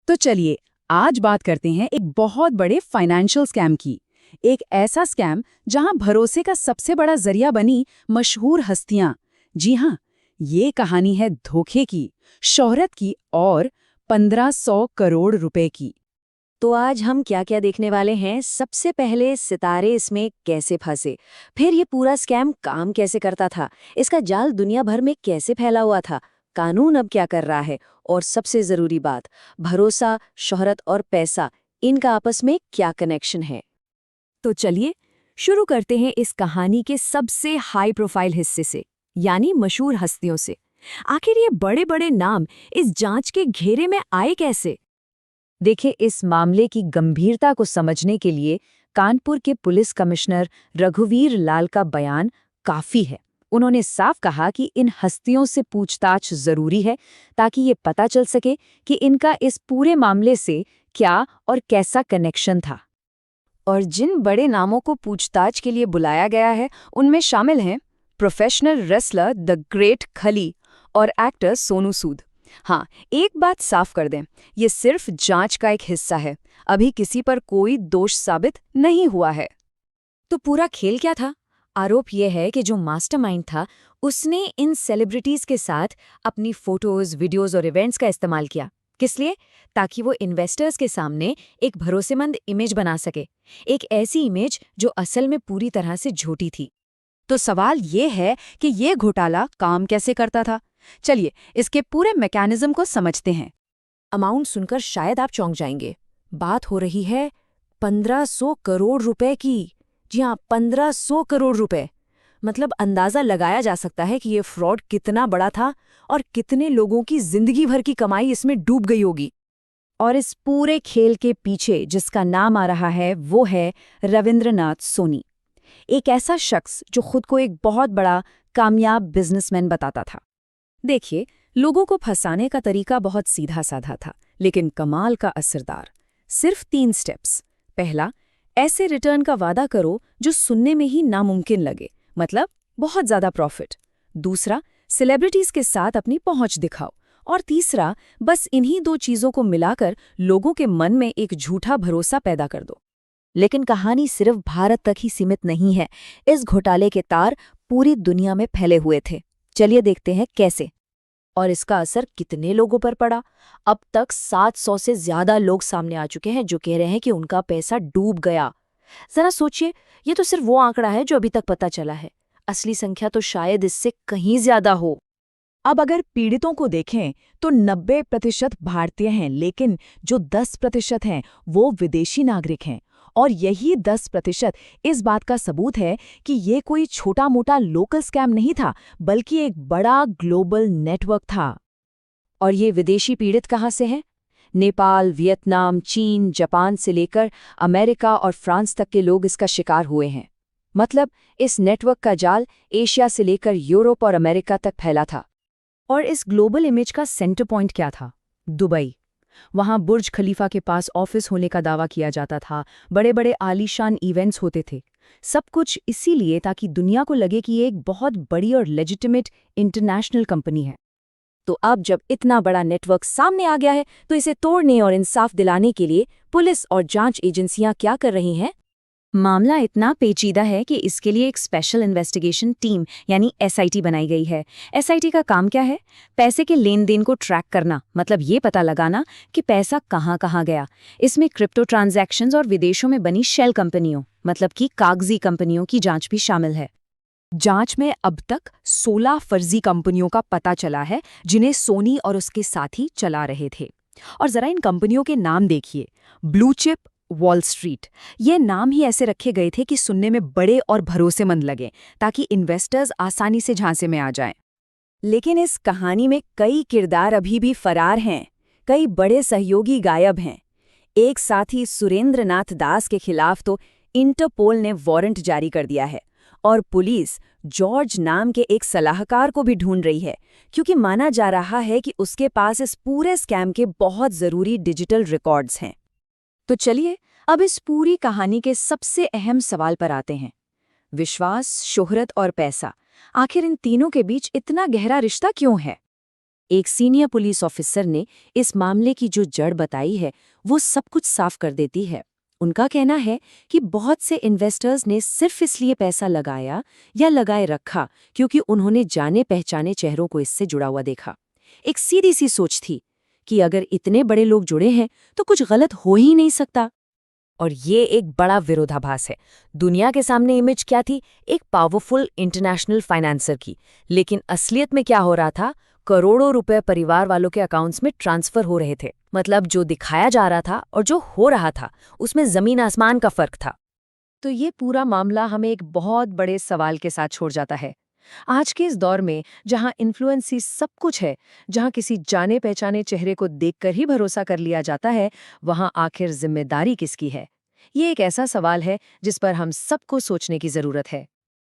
तो चलिए आज बात करते हैं एक बहुत बड़े फाइनेंशियल स्कैम की। एक ऐसा स्कैम जहां भरोसे का सबसे बड़ा जरिया बनी मशहूर हस्तियां। जी हाँ, ये कहानी है धोखे की, शोहरत की और 1500 करोड़ रुपए की। तो आज हम क्या क्या देखने वाले हैं। सबसे पहले सितारे इसमें कैसे फंसे, फिर ये पूरा स्कैम काम कैसे करता था, इसका जाल दुनिया भर में कैसे फैला हुआ था, कानून अब क्या कर रहा है, और सबसे जरूरी बात, भरोसा, शोहरत और पैसा, इनका आपस में क्या कनेक्शन है। तो चलिए शुरू करते हैं इस कहानी के सबसे हाई प्रोफाइल हिस्से से, यानी मशहूर हस्तियों से। आखिर ये बड़े बड़े नाम इस जांच के घेरे में आए कैसे? देखिए, इस मामले की गंभीरता को समझने के लिए कानपुर के पुलिस कमिश्नर रघुवीर लाल का बयान काफी है। उन्होंने साफ कहा कि इन हस्तियों से पूछताछ जरूरी है ताकि ये पता चल सके कि इनका इस पूरे मामले से क्या और कैसा कनेक्शन था। और जिन बड़े नामों को पूछताछ के लिए बुलाया गया है उनमें शामिल हैं प्रोफेशनल रेसलर द ग्रेट खली और एक्टर सोनू सूद। हाँ, एक बात साफ कर दें, ये सिर्फ जांच का एक हिस्सा है, अभी किसी पर कोई दोष साबित नहीं हुआ है। तो पूरा खेल क्या था? आरोप यह है कि जो मास्टरमाइंड था उसने इन सेलिब्रिटीज के साथ अपनी फोटोज, वीडियोज और इवेंट्स का इस्तेमाल किया। किस लिए? ताकि वो इन्वेस्टर्स के सामने एक भरोसेमंद इमेज बना सके, एक ऐसी इमेज जो असल में पूरी तरह से झूठी थी। तो सवाल ये है कि ये घोटाला काम कैसे करता था। चलिए इसके पूरे मैकेनिज्म को समझते हैं। अमाउंट सुनकर शायद आप चौंक जाएंगे। बात हो रही है 1500 करोड़ रुपए की। जी हाँ, 1500 करोड़ रुपए। मतलब अंदाजा लगाया जा सकता है कि ये फ्रॉड कितना बड़ा था और कितने लोगों की जिंदगी भर की कमाई इसमें डूब गई होगी। और इस पूरे खेल के पीछे जिसका नाम आ रहा है वो है रविंद्रनाथ सोनी, एक ऐसा शख्स जो खुद को एक बहुत बड़ा कामयाब बिजनेसमैन बताता था। देखिए, लोगों को फंसाने का तरीका बहुत सीधा साधा था, लेकिन कमाल का असरदार। सिर्फ 3 स्टेप्स। पहला, ऐसे रिटर्न का वादा करो जो सुनने में ही नामुमकिन लगे, मतलब बहुत ज्यादा प्रॉफिट। दूसरा, सेलिब्रिटीज के साथ अपनी पहुंच दिखाओ। और तीसरा, बस इन्हीं 2 चीजों को मिलाकर लोगों के मन में एक झूठा भरोसा पैदा कर दो। लेकिन कहानी सिर्फ भारत तक ही सीमित नहीं है। इस घोटाले के तार पूरी दुनिया में फैले हुए थे। चलिए देखते हैं कैसे और इसका असर कितने लोगों पर पड़ा। अब तक 700 से ज्यादा लोग सामने आ चुके हैं जो कह रहे हैं कि उनका पैसा डूब गया। जरा सोचिए, ये तो सिर्फ वो आंकड़ा है जो अभी तक पता चला है। असली संख्या तो शायद इससे कहीं ज्यादा हो। अब अगर पीड़ितों को देखें तो 90% भारतीय हैं, लेकिन जो 10% हैं वो विदेशी नागरिक हैं। और यही 10% इस बात का सबूत है कि ये कोई छोटा-मोटा लोकल स्कैम नहीं था, बल्कि एक बड़ा ग्लोबल नेटवर्क था। और ये विदेशी पीड़ित कहाँ से हैं? नेपाल, वियतनाम, चीन, जापान से लेकर अमेरिका और फ्रांस तक के लोग इसका शिकार हुए हैं। मतलब इस नेटवर्क का जाल एशिया से लेकर यूरोप और अमेरिका तक फैला था। और इस ग्लोबल इमेज का सेंटर पॉइंट क्या था? दुबई। वहां बुर्ज खलीफा के पास ऑफिस होने का दावा किया जाता था, बड़े बड़े आलीशान इवेंट्स होते थे। सब कुछ इसीलिए ताकि दुनिया को लगे कि ये एक बहुत बड़ी और लेजिटिमेट इंटरनेशनल कंपनी है। तो अब जब इतना बड़ा नेटवर्क सामने आ गया है तो इसे तोड़ने और इंसाफ दिलाने के लिए पुलिस और जांच एजेंसियां क्या कर रही हैं? मामला इतना पेचीदा है कि इसके लिए एक स्पेशल इन्वेस्टिगेशन टीम यानी एसआईटी बनाई गई है। एसआईटी का काम क्या है? पैसे के लेन देन को ट्रैक करना, मतलब ये पता लगाना कि पैसा कहाँ कहाँ गया। इसमें क्रिप्टो ट्रांजैक्शंस और विदेशों में बनी शेल कंपनियों, मतलब कि कागजी कंपनियों की जांच भी शामिल है। जांच में अब तक 16 फर्जी कंपनियों का पता चला है जिन्हें सोनी और उसके साथी चला रहे थे। और जरा इन कंपनियों के नाम देखिए। Blue chip, wall street. ये नाम ही ऐसे रखे गए थे कि सुनने में बड़े और भरोसेमंद लगे, ताकि इन्वेस्टर्स आसानी से झांसे में आ जाएं। लेकिन इस कहानी में कई किरदार अभी भी फरार हैं, कई बड़े सहयोगी गायब हैं। एक साथी सुरेंद्र नाथ दास के खिलाफ तो इंटरपोल ने वारंट जारी कर दिया है और पुलिस जॉर्ज नाम के एक सलाहकार को भी ढूंढ रही है, क्योंकि माना जा रहा है कि उसके पास इस पूरे स्कैम के बहुत जरूरी डिजिटल रिकॉर्ड्स हैं। तो चलिए अब इस पूरी कहानी के सबसे अहम सवाल पर आते हैं। विश्वास, शोहरत और पैसा, आखिर इन तीनों के बीच इतना गहरा रिश्ता क्यों है? एक सीनियर पुलिस ऑफिसर ने इस मामले की जो जड़ बताई है वो सब कुछ साफ कर देती है। उनका कहना है कि बहुत से इन्वेस्टर्स ने सिर्फ इसलिए पैसा लगाया या लगाए रखा क्योंकि उन्होंने जाने पहचाने चेहरों को इससे जुड़ा हुआ देखा। एक सीधी सी सोच थी कि अगर इतने बड़े लोग जुड़े हैं तो कुछ गलत हो ही नहीं सकता। और ये एक बड़ा विरोधाभास है। दुनिया के सामने इमेज क्या थी? एक पावरफुल इंटरनेशनल फाइनेंसर की। लेकिन असलियत में क्या हो रहा था? करोड़ों रुपए परिवार वालों के अकाउंट्स में ट्रांसफर हो रहे थे। मतलब जो दिखाया जा रहा था और जो हो रहा था उसमें जमीन आसमान का फर्क था। तो ये पूरा मामला हमें एक बहुत बड़े सवाल के साथ छोड़ जाता है। आज के इस दौर में जहां इन्फ्लुएंस ही सब कुछ है, जहां किसी जाने पहचाने चेहरे को देखकर ही भरोसा कर लिया जाता है, वहां आखिर जिम्मेदारी किसकी है? ये एक ऐसा सवाल है जिस पर हम सबको सोचने की जरूरत है।